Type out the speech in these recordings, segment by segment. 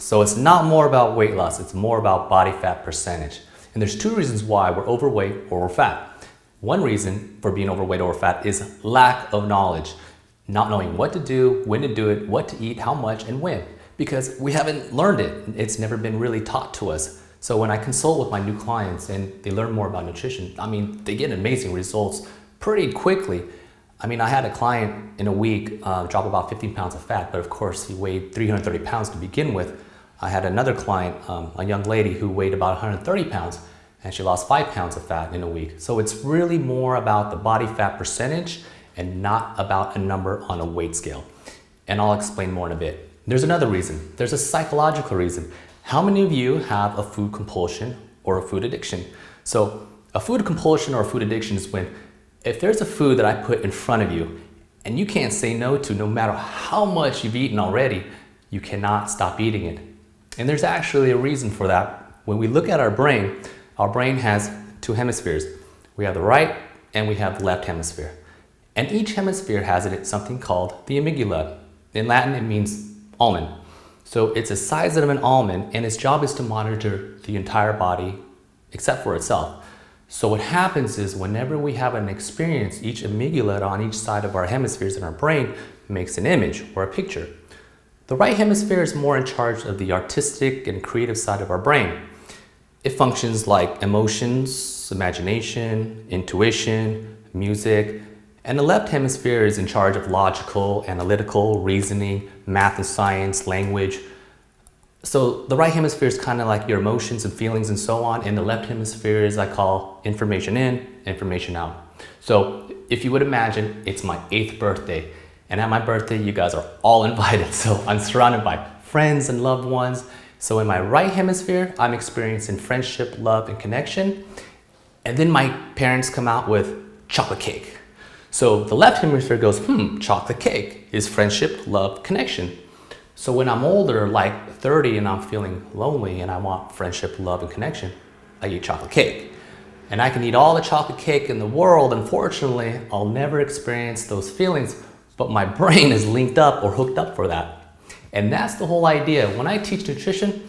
So it's not more about weight loss, it's more about body fat percentage. And there's two reasons why we're overweight or we're fat. One reason for being overweight or fat is lack of knowledge. Not knowing what to do, when to do it, what to eat, how much, and when. Because we haven't learned it. It's never been really taught to us. So when I consult with my new clients and they learn more about nutrition, I mean, they get amazing results pretty quickly. I mean, I had a client in a week drop about 15 pounds of fat, but of course he weighed 330 pounds to begin with. I had another client, a young lady who weighed about 130 pounds and she lost 5 pounds of fat in a week. So it's really more about the body fat percentage and not about a number on a weight scale. And I'll explain more in a bit. There's another reason. There's a psychological reason. How many of you have a food compulsion or a food addiction? So a food compulsion or a food addiction is when if there's a food that I put in front of you and you can't say no to, no matter how much you've eaten already, you cannot stop eating it. And there's actually a reason for that. When we look at our brain has two hemispheres. We have the right and we have the left hemisphere. And each hemisphere has in it something called the amygdala. In Latin, it means almond. So it's the size of an almond and its job is to monitor the entire body except for itself. So what happens is whenever we have an experience, each amygdala on each side of our hemispheres in our brain makes an image or a picture. The right hemisphere is more in charge of the artistic and creative side of our brain. It functions like emotions, imagination, intuition, music, and the left hemisphere is in charge of logical, analytical, reasoning, math and science, language. So the right hemisphere is kind of like your emotions and feelings and so on, and the left hemisphere is I call information in, information out. So if you would imagine, it's my 8th birthday, and at my birthday, you guys are all invited. So I'm surrounded by friends and loved ones. So in my right hemisphere, I'm experiencing friendship, love, and connection. And then my parents come out with chocolate cake. So the left hemisphere goes, chocolate cake is friendship, love, connection. So when I'm older, like 30, and I'm feeling lonely and I want friendship, love, and connection, I eat chocolate cake. And I can eat all the chocolate cake in the world. Unfortunately, I'll never experience those feelings, but my brain is linked up or hooked up for that. And that's the whole idea. When I teach nutrition,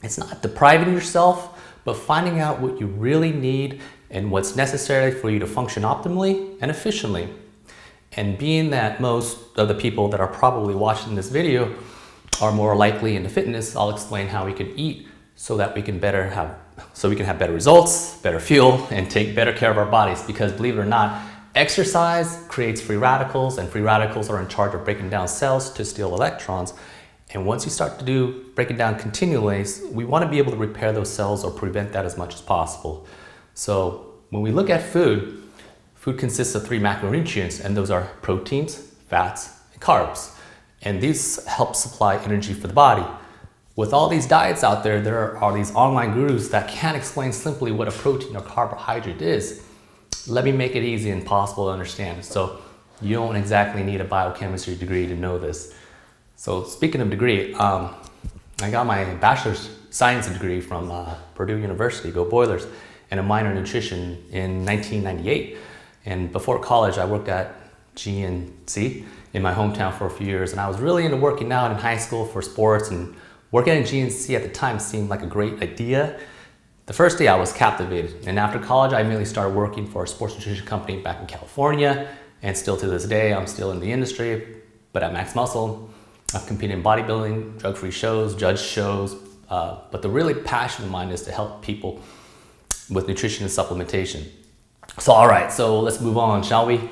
it's not depriving yourself, but finding out what you really need and what's necessary for you to function optimally and efficiently. And being that most of the people that are probably watching this video are more likely into fitness, I'll explain how we can eat so that we can have better results, better fuel, and take better care of our bodies. Because believe it or not, exercise creates free radicals, and free radicals are in charge of breaking down cells to steal electrons. And once you start to do breaking down continually, we want to be able to repair those cells or prevent that as much as possible. So when we look at food, food consists of 3 macronutrients, and those are proteins, fats, and carbs. And these help supply energy for the body. With all these diets out there, there are these online gurus that can't explain simply what a protein or carbohydrate is. Let me make it easy and possible to understand. So you don't exactly need a biochemistry degree to know this. So speaking of degree, I got my bachelor's science degree from Purdue University, go Boilers, and a minor in nutrition in 1998. And before college, I worked at GNC in my hometown for a few years, and I was really into working out in high school for sports, and working at GNC at the time seemed like a great idea. The first day I was captivated, and after college I immediately started working for a sports nutrition company back in California, and still to this day I'm still in the industry, but at Max Muscle. I've competed in bodybuilding, drug-free shows, judge shows, but the really passion of mine is to help people with nutrition and supplementation. So all right, so let's move on, shall we?